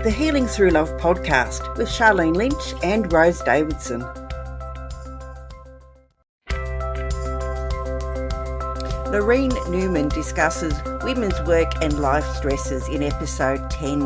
the Healing Through Love podcast with Sharlene Lynch and Rose Davidson. Lareen Newman discusses women's work and life stresses in episode 10.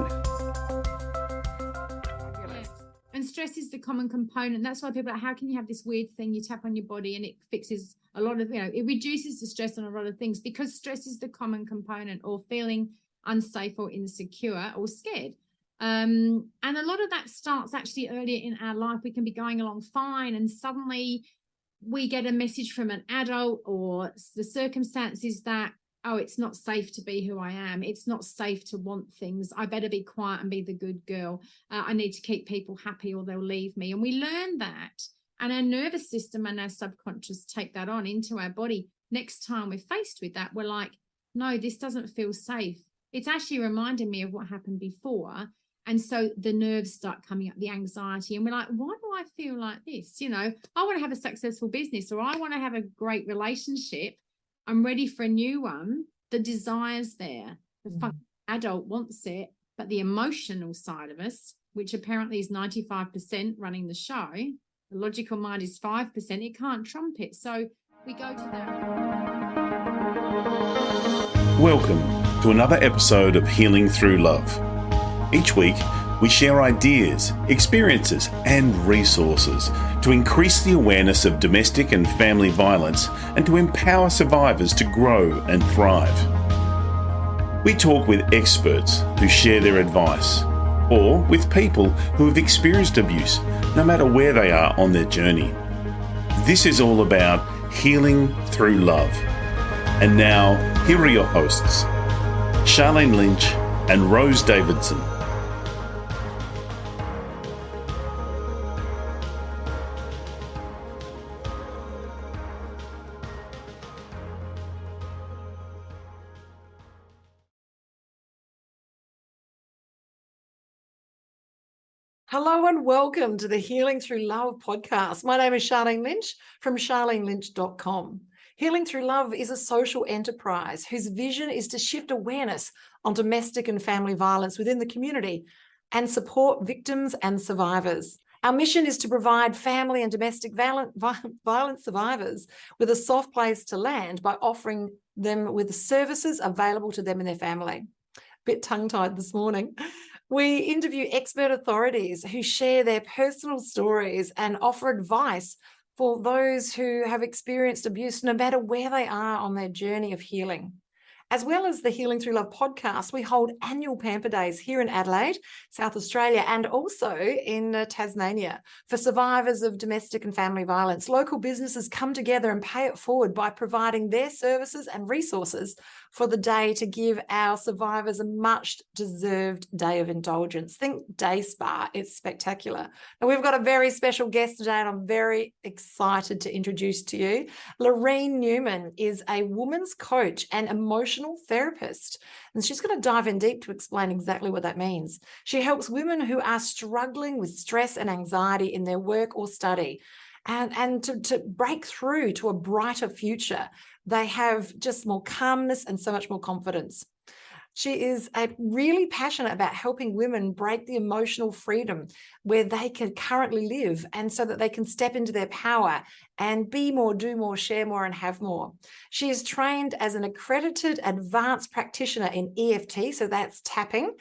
Yes. And stress is the common component. That's why people are like, how can you have this weird thing you tap on your body and it fixes a lot of, it reduces the stress on a lot of things, because stress is the common component, or feeling unsafe or insecure or scared. And a lot of that starts actually earlier in our life. We can be going along fine and suddenly we get a message from an adult or the circumstances that, oh, it's not safe to be who I am. It's not safe to want things. I better be quiet and be the good girl. I need to keep people happy or they'll leave me. And we learn that. And our nervous system and our subconscious take that on into our body. Next time we're faced with that, we're like, no, this doesn't feel safe. It's actually reminding me of what happened before. And so the nerves start coming up, the anxiety, and we're like, why do I feel like this? I want to have a successful business, or I want to have a great relationship. I'm ready for a new one. The desire's there. The adult wants it, but the emotional side of us, which apparently is 95% running the show, the logical mind is 5%, it can't trump it. So we go to that. Welcome to another episode of Healing Through Love. Each week, we share ideas, experiences, and resources to increase the awareness of domestic and family violence and to empower survivors to grow and thrive. We talk with experts who share their advice, or with people who have experienced abuse, no matter where they are on their journey. This is all about healing through love. And now, here are your hosts, Sharlene Lynch and Rose Davidson. Hello and welcome to the Healing Through Love podcast. My name is Sharlene Lynch from charlenelynch.com. Healing Through Love is a social enterprise whose vision is to shift awareness on domestic and family violence within the community and support victims and survivors. Our mission is to provide family and domestic violence survivors with a soft place to land by offering them with services available to them and their family. Bit tongue-tied this morning. We interview expert authorities who share their personal stories and offer advice for those who have experienced abuse, no matter where they are on their journey of healing. As well as the Healing Through Love podcast, we hold annual Pamper Days here in Adelaide, South Australia, and also in Tasmania for survivors of domestic and family violence. Local businesses come together and pay it forward by providing their services and resources for the day to give our survivors a much deserved day of indulgence. Think day spa, it's spectacular. And we've got a very special guest today, and I'm very excited to introduce to you. Lareen Newman is a woman's coach and emotional therapist, and she's going to dive in deep to explain exactly what that means. She helps women who are struggling with stress and anxiety in their work or study, and to break through to a brighter future. They have just more calmness and so much more confidence. She is really passionate about helping women break the emotional freedom where they can currently live, and so that they can step into their power and be more, do more, share more, and have more. She is trained as an accredited advanced practitioner in EFT, so that's tapping,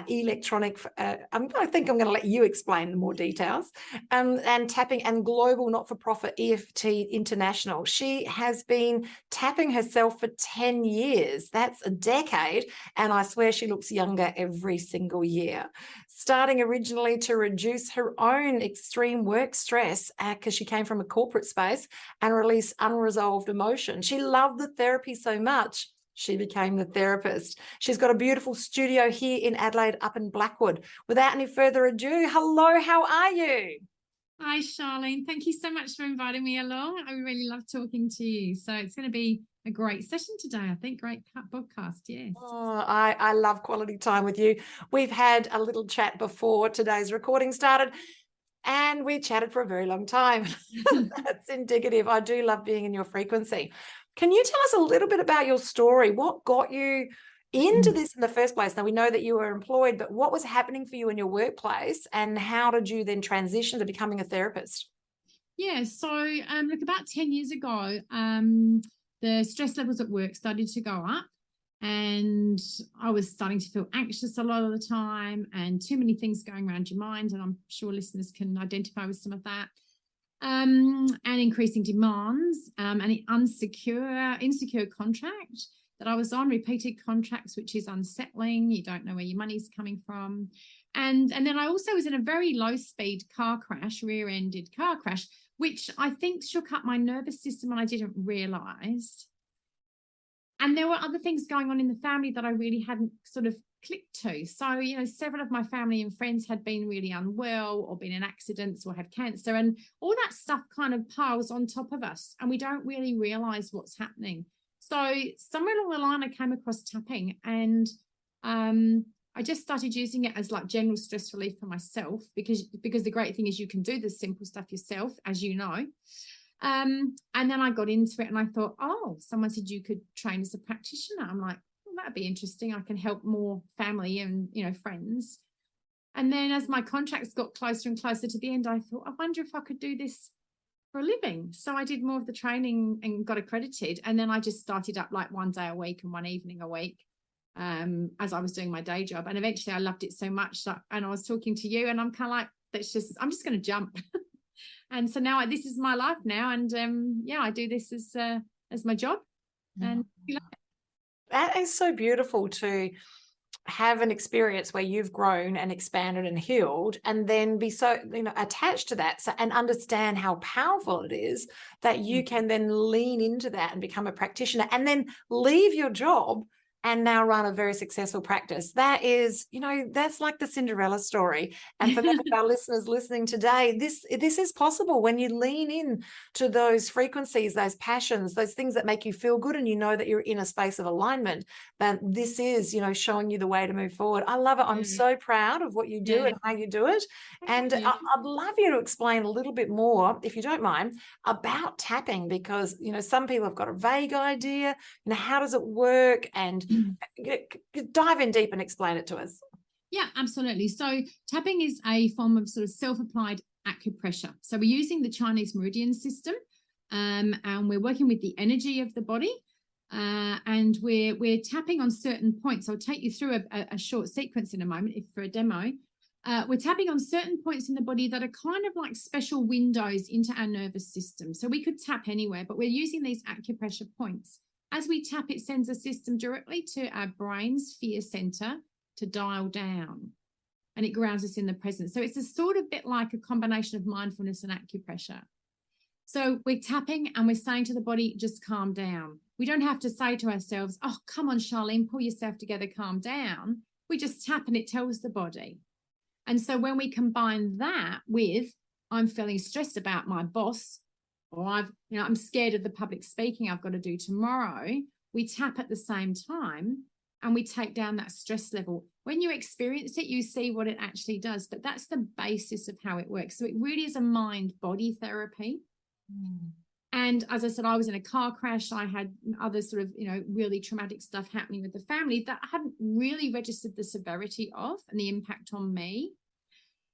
electronic. I think I'm going to let you explain the more details, and tapping, and global not-for-profit EFT International. She has been tapping herself for 10 years. That's a decade. And I swear she looks younger every single year. Starting originally to reduce her own extreme work stress because she came from a corporate space and release unresolved emotion. She loved the therapy so much, she became the therapist. She's got a beautiful studio here in Adelaide up in Blackwood. Without any further ado, hello, how are you? Hi, Sharlene. Thank you so much for inviting me along. I really love talking to you. So it's going to be a great session today, I think. Great podcast, yes. Oh, I love quality time with you. We've had a little chat before today's recording started, and we chatted for a very long time. That's indicative. I do love being in your frequency. Can you tell us a little bit about your story? What got you into this in the first place? Now, we know that you were employed, but what was happening for you in your workplace, and how did you then transition to becoming a therapist? Yeah, so look, about 10 years ago, the stress levels at work started to go up, and I was starting to feel anxious a lot of the time, and too many things going around your mind, and I'm sure listeners can identify with some of that. And increasing demands, and an insecure contract that I was on, repeated contracts, which is unsettling. You don't know where your money's coming from. And then I also was in a very low-speed car crash, rear-ended car crash, which I think shook up my nervous system and I didn't realise. And there were other things going on in the family that I really hadn't sort of clicked to. So, several of my family and friends had been really unwell or been in accidents or had cancer, and all that stuff kind of piles on top of us and we don't really realise what's happening. So somewhere along the line, I came across tapping, and I just started using it as like general stress relief for myself, because the great thing is you can do the simple stuff yourself, as you know. And then I got into it and I thought, oh, someone said you could train as a practitioner. I'm like, well, that'd be interesting. I can help more family and, friends. And then as my contracts got closer and closer to the end, I thought, I wonder if I could do this for a living. So I did more of the training and got accredited. And then I just started up like one day a week and one evening a week, as I was doing my day job. And eventually I loved it so much that, and I was talking to you and I'm kind of like, I'm just going to jump. And so now this is my life now. And I do this as my job. And that is so beautiful to have an experience where you've grown and expanded and healed, and then be so attached to that, and understand how powerful it is that you can then lean into that and become a practitioner, and then leave your job and now run a very successful practice. That is, that's like the Cinderella story. And for many of our listeners listening today, this is possible when you lean in to those frequencies, those passions, those things that make you feel good, and that you're in a space of alignment. That this is, showing you the way to move forward. I love it. I'm so proud of what you do and how you do it. And I'd love you to explain a little bit more, if you don't mind, about tapping, because some people have got a vague idea. How does it work? And dive in deep and explain it to us. Yeah, absolutely. So tapping is a form of sort of self-applied acupressure. So we're using the Chinese meridian system, and we're working with the energy of the body, and we're tapping on certain points. I'll take you through a short sequence in a moment for a demo. We're tapping on certain points in the body that are kind of like special windows into our nervous system. So we could tap anywhere, but we're using these acupressure points. As we tap, it sends a system directly to our brain's fear center to dial down, and it grounds us in the present. So it's a sort of bit like a combination of mindfulness and acupressure. So we're tapping and we're saying to the body, just calm down. We don't have to say to ourselves, oh, come on, Sharlene, pull yourself together, calm down. We just tap and it tells the body. And so when we combine that with, I'm feeling stressed about my boss, or I'm scared of the public speaking I've got to do tomorrow, we tap at the same time and we take down that stress level. When you experience it, you see what it actually does, but that's the basis of how it works. So it really is a mind-body therapy. And as I said, I was in a car crash. I had other sort of, really traumatic stuff happening with the family that I hadn't really registered the severity of and the impact on me.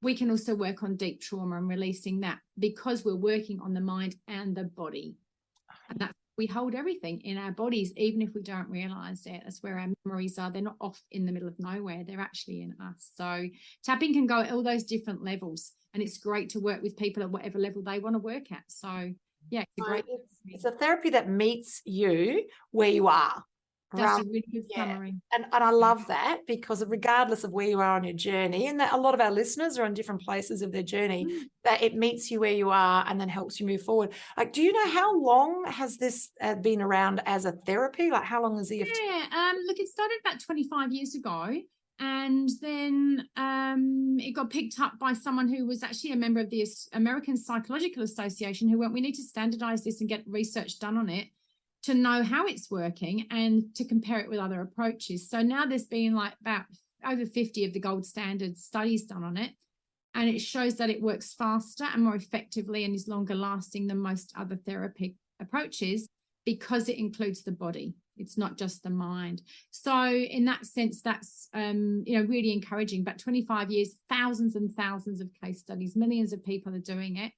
We can also work on deep trauma and releasing that, because we're working on the mind and the body. And that we hold everything in our bodies, even if we don't realize it. That's where our memories are. They're not off in the middle of nowhere. They're actually in us. So tapping can go at all those different levels, and it's great to work with people at whatever level they want to work at. So yeah, it's a therapy that meets you where you are. That's a really good summary. And I love that, because regardless of where you are on your journey, and that a lot of our listeners are on different places of their journey, that it meets you where you are and then helps you move forward. Like, do you know how long has this been around as a therapy? Like, how long has the EFT? Look, it started about 25 years ago. And then it got picked up by someone who was actually a member of the American Psychological Association, who went, we need to standardize this and get research done on it to know how it's working and to compare it with other approaches. So now there's been like about over 50 of the gold standard studies done on it. And it shows that it works faster and more effectively and is longer lasting than most other therapy approaches, because it includes the body. It's not just the mind. So in that sense, that's, really encouraging. But 25 years, thousands and thousands of case studies, millions of people are doing it.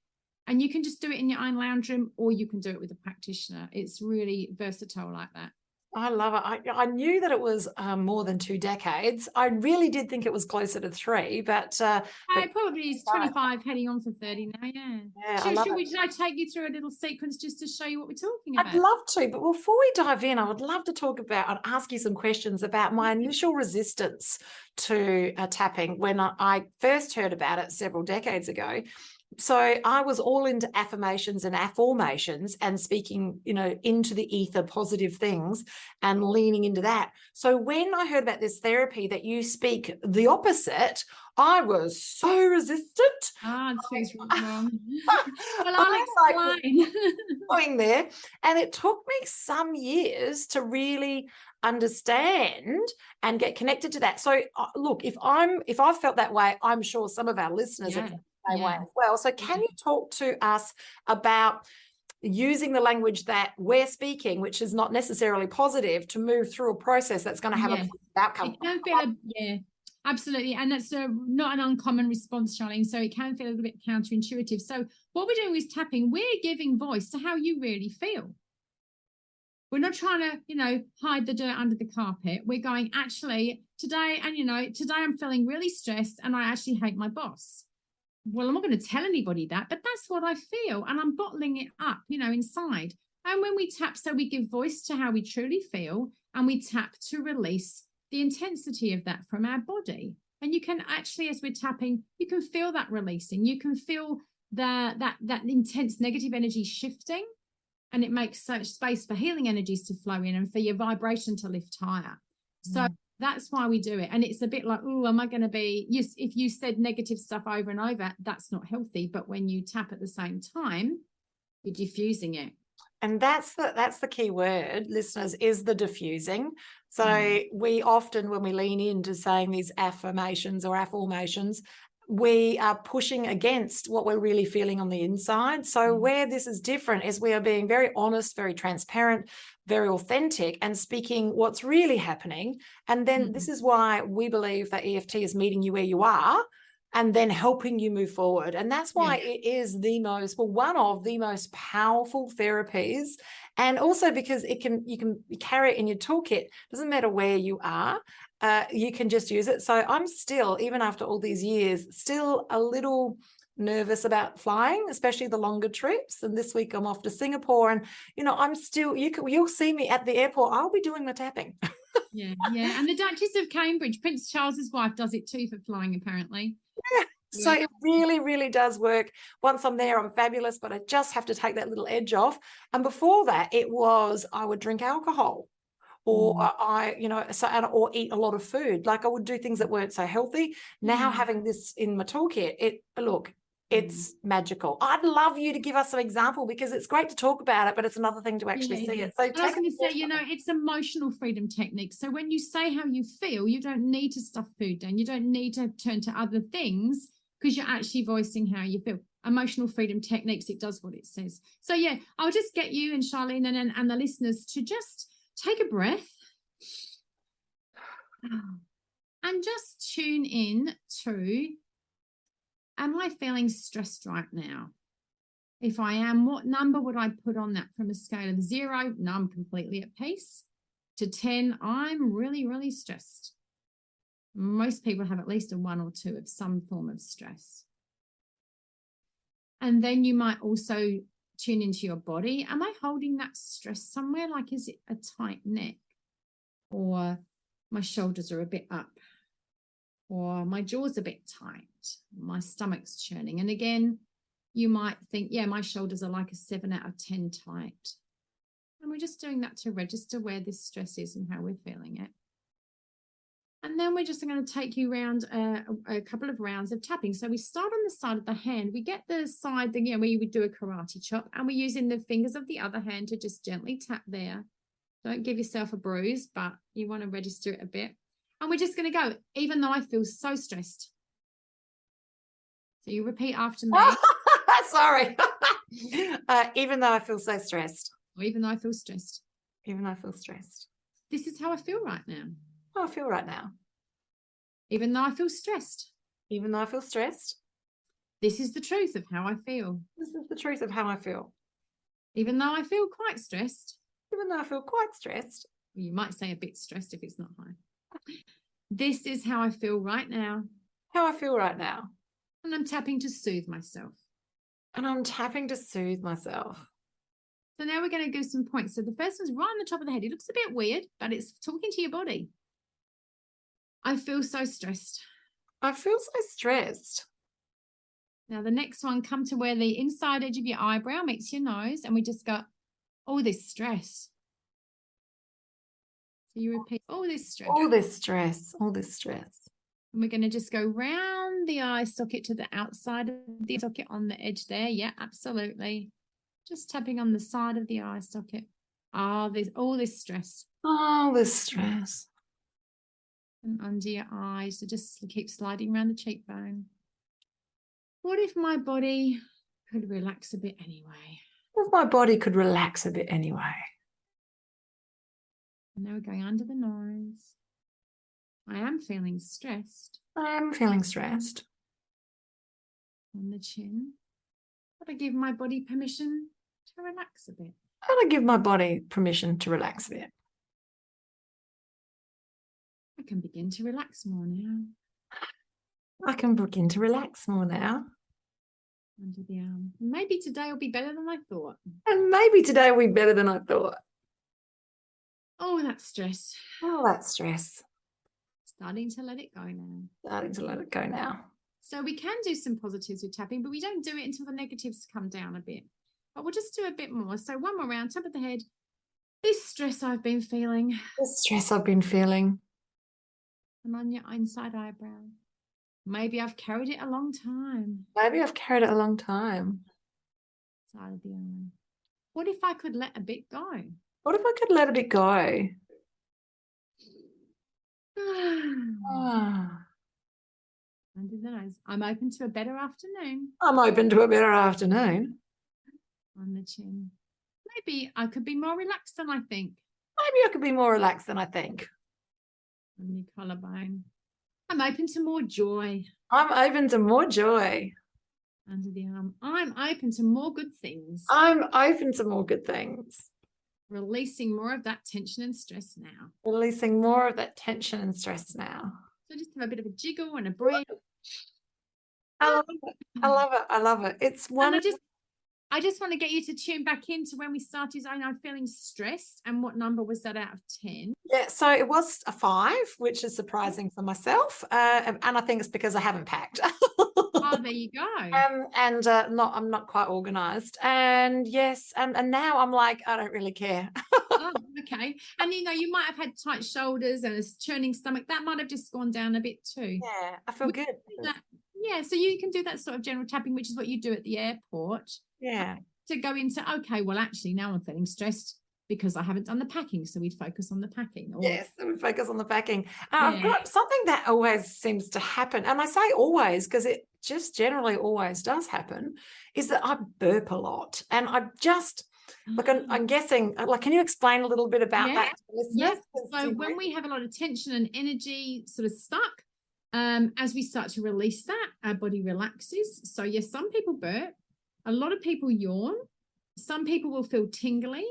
And you can just do it in your own lounge room, or you can do it with a practitioner. It's really versatile like that. I love it. I knew that it was more than 2 decades. I really did think it was closer to 3, but it probably is 25, heading on for 30 now. Yeah. Should I take you through a little sequence just to show you what we're talking about? I'd love to, but before we dive in, I would love to talk about and ask you some questions about my initial resistance to tapping when I first heard about it several decades ago. So I was all into affirmations and afformations and speaking, into the ether, positive things, and leaning into that. So when I heard about this therapy that you speak the opposite, I was so resistant. It's wrong. Well, I'll explain. Going there, and it took me some years to really understand and get connected to that. So look, if I've felt that way, I'm sure some of our listeners are the same way as well. So can you talk to us about using the language that we're speaking, which is not necessarily positive, to move through a process that's going to have a outcome? It can feel absolutely. And that's not an uncommon response, Sharlene. So it can feel a little bit counterintuitive. So what we're doing with tapping, we're giving voice to how you really feel. We're not trying to, hide the dirt under the carpet. We're going, actually, today I'm feeling really stressed and I actually hate my boss. Well, I'm not going to tell anybody that, but that's what I feel. And I'm bottling it up, inside. And when we tap, so we give voice to how we truly feel, and we tap to release the intensity of that from our body. And you can actually, as we're tapping, you can feel that releasing. You can feel that intense negative energy shifting, and it makes such space for healing energies to flow in and for your vibration to lift higher. So that's why we do it. And it's a bit like, am I going to be, yes, if you said negative stuff over and over, that's not healthy. But when you tap at the same time, you're diffusing it. And that's the key word, listeners, is the diffusing. So we often, when we lean into saying these affirmations or afformations, we are pushing against what we're really feeling on the inside. So where this is different is we are being very honest, very transparent, very authentic, and speaking what's really happening. And then this is why we believe that EFT is meeting you where you are and then helping you move forward. And that's why it is one of the most powerful therapies. And also because you can carry it in your toolkit. Doesn't matter where you are. You can just use it. So I'm still, even after all these years, still a little nervous about flying, especially the longer trips. And this week I'm off to Singapore, and I'm still, you'll see me at the airport. I'll be doing the tapping. Yeah. And the Duchess of Cambridge, Prince Charles's wife, does it too for flying, apparently. So it really, really does work. Once I'm there, I'm fabulous, but I just have to take that little edge off. And before that, I would drink alcohol. Or or eat a lot of food. Like I would do things that weren't so healthy. Now having this in my toolkit, it's magical. I'd love you to give us some example, because it's great to talk about it, but it's another thing to actually see it. So I was going to say, it's emotional freedom technique. So when you say how you feel, you don't need to stuff food down. You don't need to turn to other things, because you're actually voicing how you feel. Emotional freedom techniques, it does what it says. So I'll just get you and Sharlene and the listeners to just take a breath and just tune in to, am I feeling stressed right now? If I am, what number would I put on that from a scale of 0, no, I'm completely at peace, to 10, I'm really, really stressed? Most people have at least a 1 or 2 of some form of stress. And then you might also tune into your body. Am I holding that stress somewhere? Like, is it a tight neck, or my shoulders are a bit up, or my jaw's a bit tight, my stomach's churning? And again, you might think, my shoulders are like a 7 out of 10 tight. And we're just doing that to register where this stress is and how we're feeling it. And then we're just going to take you around a couple of rounds of tapping. So we start on the side of the hand. We get the side, where you would do a karate chop, and we're using the fingers of the other hand to just gently tap there. Don't give yourself a bruise, but you want to register it a bit. And we're just going to go, even though I feel so stressed. So you repeat after me. Sorry. Even though I feel so stressed. Or even though I feel stressed. Even though I feel stressed. This is how I feel right now. How I feel right now. Even though I feel stressed. Even though I feel stressed. This is the truth of how I feel. This is the truth of how I feel. Even though I feel quite stressed. Even though I feel quite stressed. You might say a bit stressed if it's not high. This is how I feel right now. How I feel right now. And I'm tapping to soothe myself. And I'm tapping to soothe myself. So now we're going to give some points. So the first one's right on the top of the head. It looks a bit weird, but it's talking to your body. I feel so stressed. I feel so stressed. Now the next one, come to where the inside edge of your eyebrow meets your nose, and we just got all this stress. So you repeat all this stress. All this stress. All this stress. And we're going to just go round the eye socket to the outside of the socket on the edge there. Yeah, absolutely. Just tapping on the side of the eye socket. Oh, there's all this stress. All this stress. And under your eyes. So just keep sliding around the cheekbone. What if my body could relax a bit anyway? What if my body could relax a bit anyway? And now we're going under the nose. I am feeling stressed. I am feeling stressed. On the chin. But I give my body permission to relax a bit. And I give my body permission to relax a bit. I can begin to relax more now. I can begin to relax more now. Under the arm. Maybe today will be better than I thought. And maybe today will be better than I thought. Oh, that stress. Oh, that stress. Starting to let it go now. Starting to let it go now. So we can do some positives with tapping, but we don't do it until the negatives come down a bit. But we'll just do a bit more. So one more round, top of the head. This stress I've been feeling. The stress I've been feeling. And on your inside eyebrow. Maybe I've carried it a long time. Maybe I've carried it a long time. Side of the eye. What if I could let a bit go? What if I could let a bit go? Ah. Under the nose. I'm open to a better afternoon. I'm open to a better afternoon. On the chin. Maybe I could be more relaxed than I think. Maybe I could be more relaxed than I think. On your collarbone. I'm open to more joy. I'm open to more joy. Under the arm. I'm open to more good things. I'm open to more good things. Releasing more of that tension and stress now. Releasing more of that tension and stress now. So just have a bit of a jiggle and a breathe. I love it. I love it. I love it. It's one. And I just want to get you to tune back into when we started. I know feeling stressed, and what number was that out of 10? Yeah, so it was a 5, which is surprising for myself, and I think it's because I haven't packed. Oh, there you go. I'm not quite organised, and yes, and now I'm like, I don't really care. Oh, okay. And you might have had tight shoulders and a churning stomach. That might have just gone down a bit too. Yeah, I feel good. Yeah, so you can do that sort of general tapping, which is what you do at the airport. Yeah. To go into, okay, well, actually, now I'm feeling stressed because I haven't done the packing. So we'd focus on the packing. Yes, we focus on the packing. I've got something that always seems to happen. And I say always because it just generally always does happen, is that I burp a lot. And I just, like, I'm guessing, like, can you explain a little bit about that to listeners? Yes. So when we have a lot of tension and energy sort of stuck, as we start to release that, our body relaxes. So yes, some people burp. A lot of people yawn. Some people will feel tingly.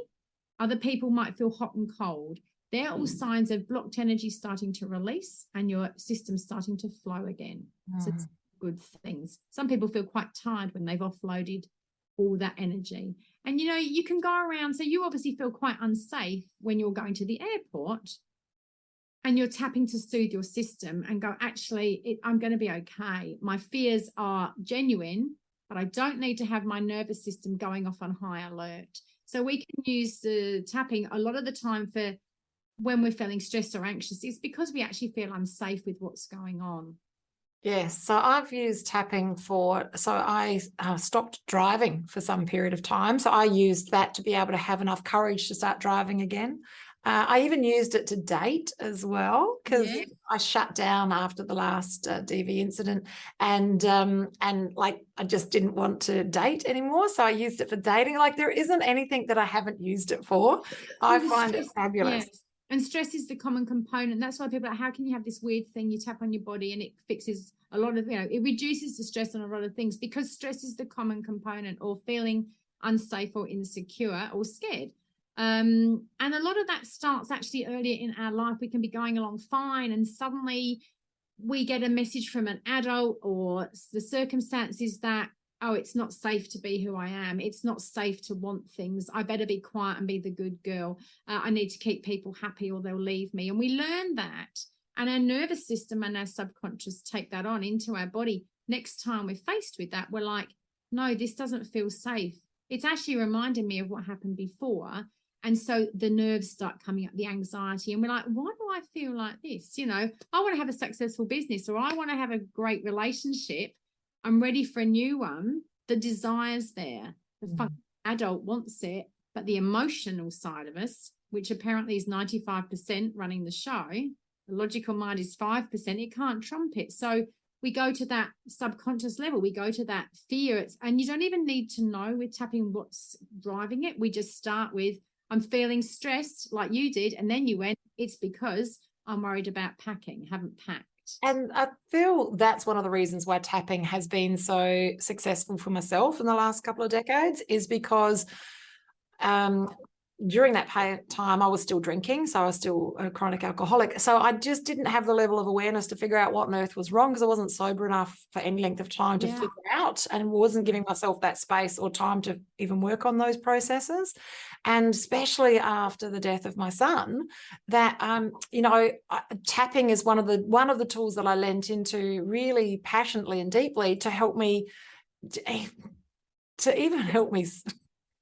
Other people might feel hot and cold. They're all signs of blocked energy starting to release and your system starting to flow again. So it's good things. Some people feel quite tired when they've offloaded all that energy. And, you can go around. So you obviously feel quite unsafe when you're going to the airport and you're tapping to soothe your system and go, actually, I'm going to be okay. My fears are genuine, but I don't need to have my nervous system going off on high alert. So we can use the tapping a lot of the time for when we're feeling stressed or anxious. It's because we actually feel unsafe with what's going on. Yes, so I've used tapping I stopped driving for some period of time. So I used that to be able to have enough courage to start driving again. I even used it to date as well, because Yes. I shut down after the last DV incident, and like I just didn't want to date anymore. So I used it for dating. Like there isn't anything that I haven't used it for. I Well, the find it stress, fabulous. yes. And stress is the common component. That's why people are, how can you have this weird thing you tap on your body and it fixes a lot of, it reduces the stress on a lot of things, because stress is the common component, or feeling unsafe or insecure or scared. And a lot of that starts actually earlier in our life. We can be going along fine, and suddenly we get a message from an adult, or the circumstances that, oh, it's not safe to be who I am. It's not safe to want things. I better be quiet and be the good girl. I need to keep people happy or they'll leave me. And we learn that. And our nervous system and our subconscious take that on into our body. Next time we're faced with that, we're like, no, this doesn't feel safe. It's actually reminding me of what happened before. And so the nerves start coming up, the anxiety, and we're like, why do I feel like this? I want to have a successful business, or I want to have a great relationship. I'm ready for a new one. The desire's there. The adult wants it, but the emotional side of us, which apparently is 95% running the show, the logical mind is 5%, it can't trump it. So we go to that subconscious level, we go to that fear, and you don't even need to know with tapping what's driving it. We just start with, I'm feeling stressed like you did, and then you went, it's because I'm worried about packing, haven't packed. And I feel that's one of the reasons why tapping has been so successful for myself in the last couple of decades, is because during that time I was still drinking, so I was still a chronic alcoholic. So I just didn't have the level of awareness to figure out what on earth was wrong, because I wasn't sober enough for any length of time to figure out, and wasn't giving myself that space or time to even work on those processes. And especially after the death of my son, that tapping is one of the tools that I lent into really passionately and deeply to help me to even help me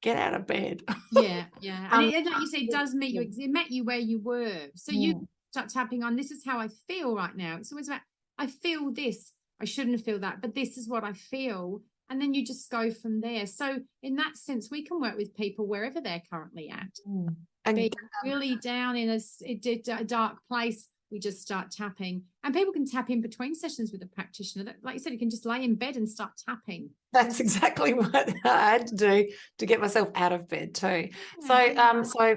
get out of bed. Yeah. And like you say, it does meet you. It met you where you were. So you start tapping on, this is how I feel right now. It's always about, I feel this. I shouldn't feel that, but this is what I feel. And then you just go from there. So in that sense, we can work with people wherever they're currently at. And be really down in a dark place, we just start tapping. And people can tap in between sessions with a practitioner. Like you said, you can just lay in bed and start tapping. That's exactly what I had to do to get myself out of bed too. So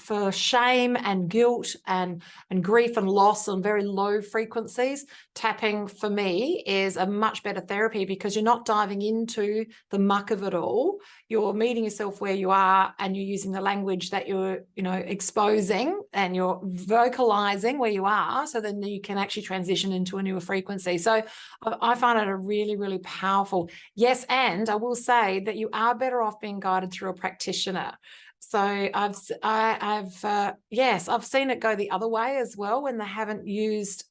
for shame and guilt and grief and loss on very low frequencies, tapping for me is a much better therapy, because you're not diving into the muck of it all. You're meeting yourself where you are, and you're using the language that you're exposing, and you're vocalizing where you are, so then you can actually transition into a newer frequency. So I find it a really, really powerful. Yes, and I will say that you are better off being guided through a practitioner. So I've seen it go the other way as well, when they haven't used.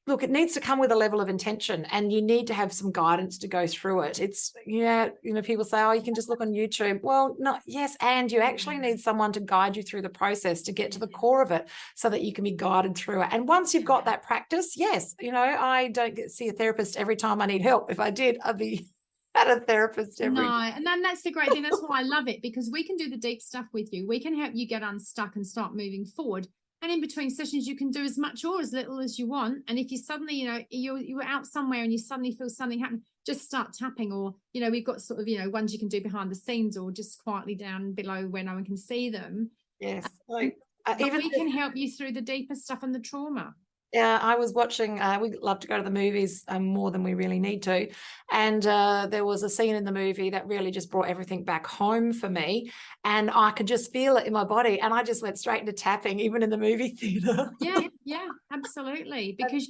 Look, it needs to come with a level of intention, and you need to have some guidance to go through it. It's, people say, oh, you can just look on YouTube. Well, no, yes, and you actually need someone to guide you through the process to get to the core of it, so that you can be guided through it. And once you've got that practice, yes, I don't see a therapist every time I need help. If I did, I'd be at a therapist every time. And then that's the great thing. That's why I love it, because we can do the deep stuff with you. We can help you get unstuck and start moving forward. And in between sessions, you can do as much or as little as you want. And if you suddenly, you were out somewhere and you suddenly feel something happen, just start tapping. Or, we've got sort of, ones you can do behind the scenes, or just quietly down below where no one can see them. Yes. Even we can help you through the deeper stuff and the trauma. Yeah, I was watching, we love to go to the movies more than we really need to. And there was a scene in the movie that really just brought everything back home for me. And I could just feel it in my body. And I just went straight into tapping, even in the movie theater. Yeah, absolutely. Because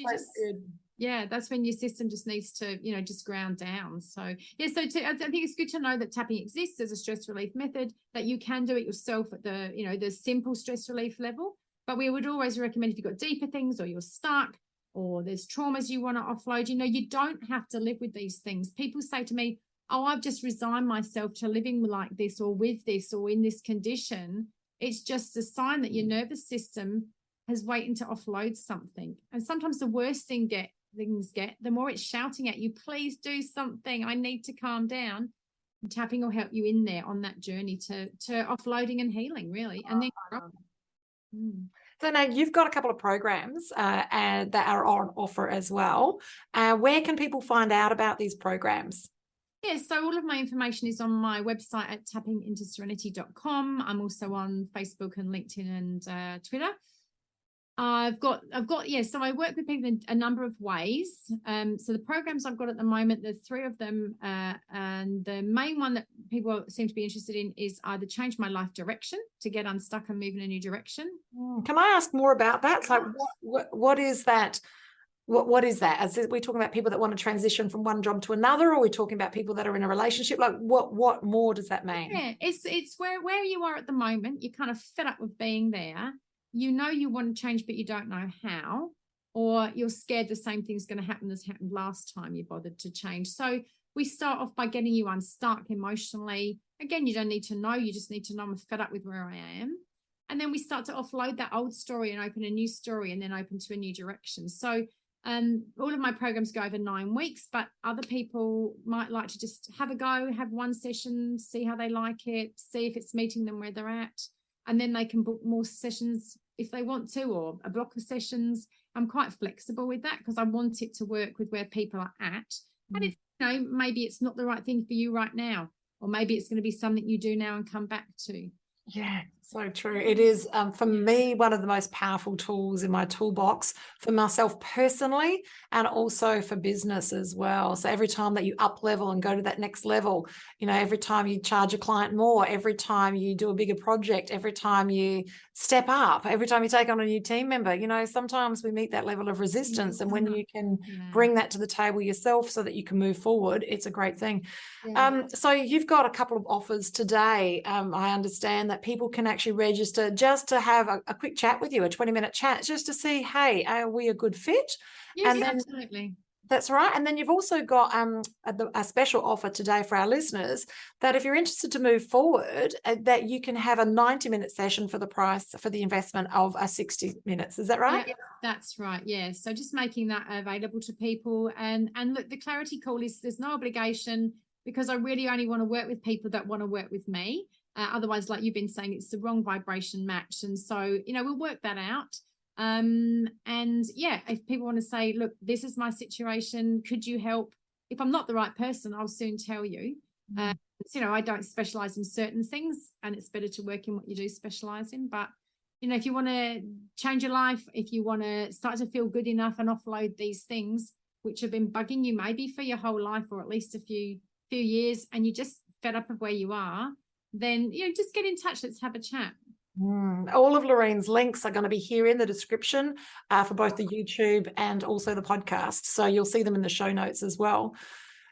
that's when your system just needs to, just ground down. So, I think it's good to know that tapping exists as a stress relief method, that you can do it yourself at the simple stress relief level. But we would always recommend, if you've got deeper things, or you're stuck, or there's traumas you want to offload, you don't have to live with these things. People say to me, oh, I've just resigned myself to living like this, or with this, or in this condition. It's just a sign that your nervous system has waiting to offload something. And sometimes the worse things get, the more it's shouting at you, please do something. I need to calm down. And tapping will help you in there on that journey to offloading and healing, really. And then So now you've got a couple of programs and that are on offer as well. Where can people find out about these programs? Yeah, so all of my information is on my website at tappingintoserenity.com. I'm also on Facebook and LinkedIn and Twitter. I've got, so I work with people in a number of ways. So the programs I've got at the moment, there's 3 of them. And the main one that people seem to be interested in is either change my life direction to get unstuck and move in a new direction. Can I ask more about that? So what is that? What is that? Are we talking about people that want to transition from one job to another, or are we talking about people that are in a relationship? Like what more does that mean? Yeah, it's where you are at the moment. You're kind of fed up with being there. You know you want to change, but you don't know how, or you're scared the same thing's going to happen as happened last time you bothered to change. So we start off by getting you unstuck emotionally. Again, you don't need to know. You just need to know I'm fed up with where I am. And then we start to offload that old story and open a new story and then open to a new direction. So all of my programs go over 9 weeks, but other people might like to just have a go, have one session, see how they like it, see if it's meeting them where they're at. And then they can book more sessions if they want to, or a block of sessions. I'm quite flexible with that because I want it to work with where people are at. And it's, maybe it's not the right thing for you right now, or maybe it's going to be something you do now and come back to. Yeah, so true. It is, for me, one of the most powerful tools in my toolbox for myself personally, and also for business as well. So every time that you up level and go to that next level, every time you charge a client more, every time you do a bigger project, every time you step up, every time you take on a new team member, sometimes we meet that level of resistance. And when you can bring that to the table yourself so that you can move forward, it's a great thing. Yeah. So you've got a couple of offers today. I understand that people can actually register just to have a quick chat with you, a 20-minute chat, just to see, hey, are we a good fit? Yes, and then, absolutely. That's right. And then you've also got a special offer today for our listeners that if you're interested to move forward, that you can have a 90-minute session for the price for the investment of 60 minutes. Is that right? Yeah, that's right. Yeah. So just making that available to people. And look, the clarity call is there's no obligation, because I really only want to work with people that want to work with me. Otherwise, like you've been saying, it's the wrong vibration match. And so, we'll work that out. And yeah, if people want to say, look, this is my situation, could you help? If I'm not the right person, I'll soon tell you. I don't specialize in certain things, and it's better to work in what you do specialize in. But if you want to change your life, if you want to start to feel good enough and offload these things which have been bugging you maybe for your whole life, or at least a few years, and you're just fed up of where you are, then just get in touch. Let's have a chat. All of Lareen's links are going to be here in the description for both the YouTube and also the podcast. So you'll see them in the show notes as well.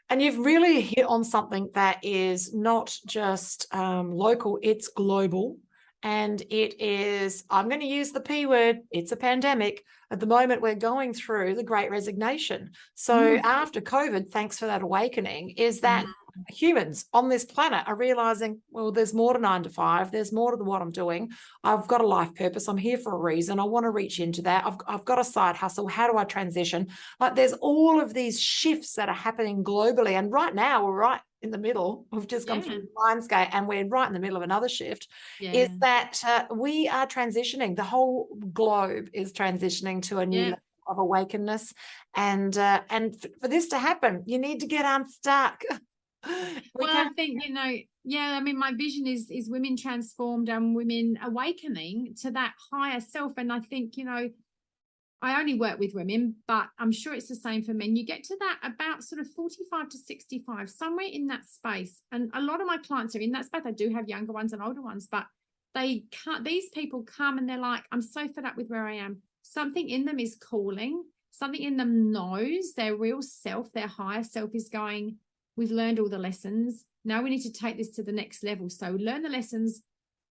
And you've really hit on something that is not just local, it's global. And it is, I'm going to use the P word, it's a pandemic. At the moment, we're going through the Great Resignation. So after COVID, thanks for that awakening, is that humans on this planet are realizing, well, there's more to 9 to 5. There's more to what I'm doing. I've got a life purpose. I'm here for a reason. I want to reach into that. I've got a side hustle. How do I transition? Like there's all of these shifts that are happening globally. And right now we're right in the middle. We've just gone through the Lionsgate and we're right in the middle of another shift. Is that we are transitioning. The whole globe is transitioning to a new level of awakeness. And for this to happen, you need to get unstuck. I think, my vision is women transformed and women awakening to that higher self. And I think, I only work with women, but I'm sure it's the same for men. You get to that about sort of 45 to 65, somewhere in that space. And a lot of my clients are in that space. I do have younger ones and older ones, but these people come and they're like, I'm so fed up with where I am. Something in them is calling. Something in them knows their real self, their higher self is going, we've learned all the lessons. Now we need to take this to the next level. So learn the lessons.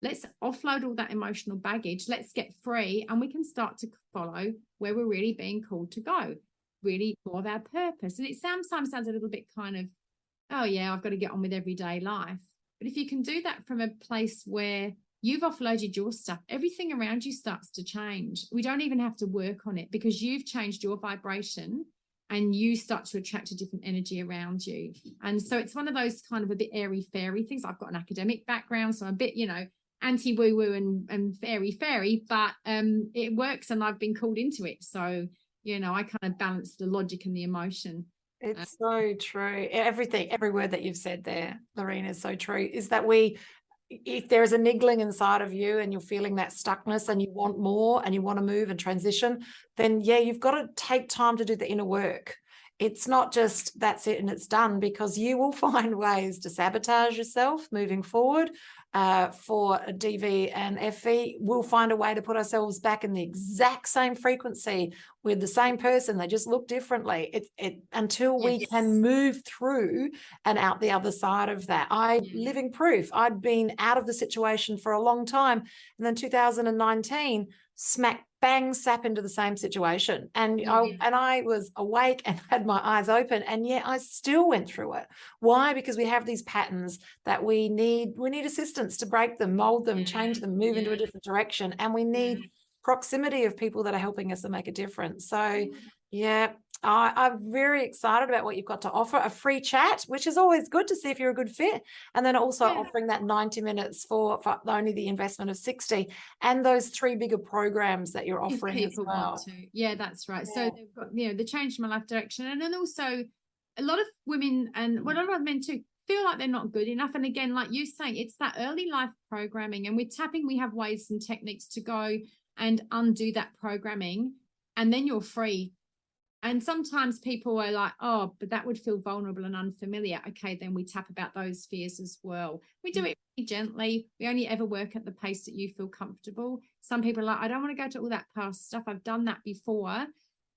Let's offload all that emotional baggage. Let's get free, and we can start to follow where we're really being called to go, really more of our purpose. And it sometimes sounds a little bit kind of, oh yeah, I've got to get on with everyday life. But if you can do that from a place where you've offloaded your stuff, everything around you starts to change. We don't even have to work on it because you've changed your vibration and you start to attract a different energy around you. And so it's one of those kind of a bit airy fairy things. I've got an academic background, so I'm a bit, anti-woo-woo and fairy, but it works, and I've been called into it. So, I kind of balance the logic and the emotion. It's so true. Every word that you've said there, Lareen, is so true, is that if there is a niggling inside of you and you're feeling that stuckness and you want more and you want to move and transition, then you've got to take time to do the inner work. It's not just that's it and it's done, because you will find ways to sabotage yourself moving forward. For DV and FE, we'll find a way to put ourselves back in the exact same frequency with the same person. They just look differently. Until we can move through and out the other side of that. Living proof. I'd been out of the situation for a long time, and then 2019, smack bang sap into the same situation, and I was awake and had my eyes open, and yet I still went through it. Why? Because we have these patterns that we need assistance to break them, mold them, change them, move into a different direction, and we need proximity of people that are helping us to make a difference. So I'm very excited about what you've got to offer. A free chat, which is always good to see if you're a good fit. And then also offering that 90 minutes for only the investment of 60, and those 3 bigger programs that you're offering as well. Yeah, that's right. So they've got, the change in my life direction. And then also a lot of women, and a lot of men too, feel like they're not good enough. And again, like you say, it's that early life programming, and with tapping, we have ways and techniques to go and undo that programming, and then you're free. And sometimes people are like, oh, but that would feel vulnerable and unfamiliar. Okay, then we tap about those fears as well. We do it really gently. We only ever work at the pace that you feel comfortable. Some people are like, I don't want to go to all that past stuff. I've done that before.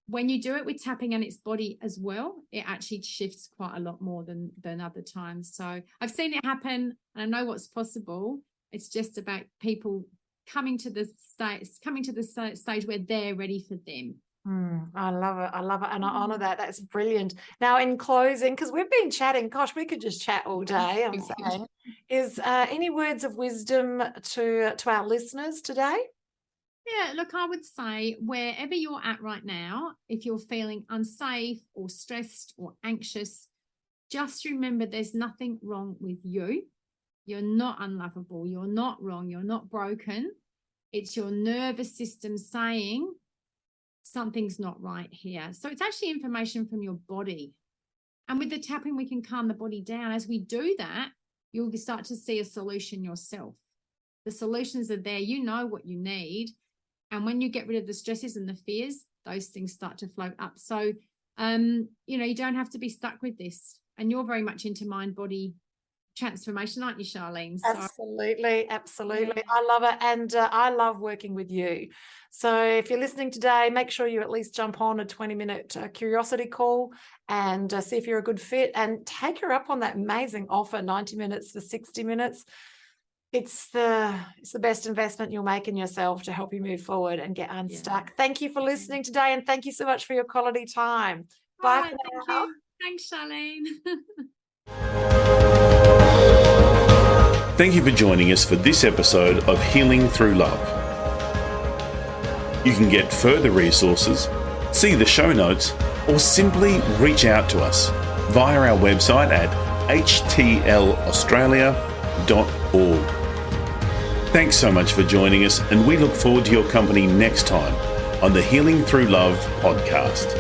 When you do it with tapping and its body as well, it actually shifts quite a lot more than other times. So I've seen it happen, and I know what's possible. It's just about people coming to the stage where they're ready for them. I love it. And I honor that. That's brilliant. Now, in closing, because we've been chatting, gosh, we could just chat all day, I'm saying, is any words of wisdom to our listeners today? Yeah, look, I would say wherever you're at right now, if you're feeling unsafe or stressed or anxious, just remember there's nothing wrong with you. You're not unlovable. You're not wrong. You're not broken. It's your nervous system saying something's not right here. So it's actually information from your body. And with the tapping, we can calm the body down. As we do that, you'll start to see a solution yourself. The solutions are there. You know what you need. And when you get rid of the stresses and the fears, those things start to float up. So, you don't have to be stuck with this. And you're very much into mind-body transformation, aren't you, Sharlene? So, absolutely. I love it, and I love working with you. So if you're listening today, make sure you at least jump on a 20-minute curiosity call and see if you're a good fit, and take her up on that amazing offer, 90 minutes for 60 minutes. It's the best investment you'll make in yourself to help you move forward and get unstuck. Thank you for listening today, and thank you so much for your quality time. Bye. Thank you. Thanks, Sharlene. Thank you for joining us for this episode of Healing Through Love. You can get further resources, see the show notes, or simply reach out to us via our website at htlaustralia.org. Thanks so much for joining us, and we look forward to your company next time on the Healing Through Love podcast.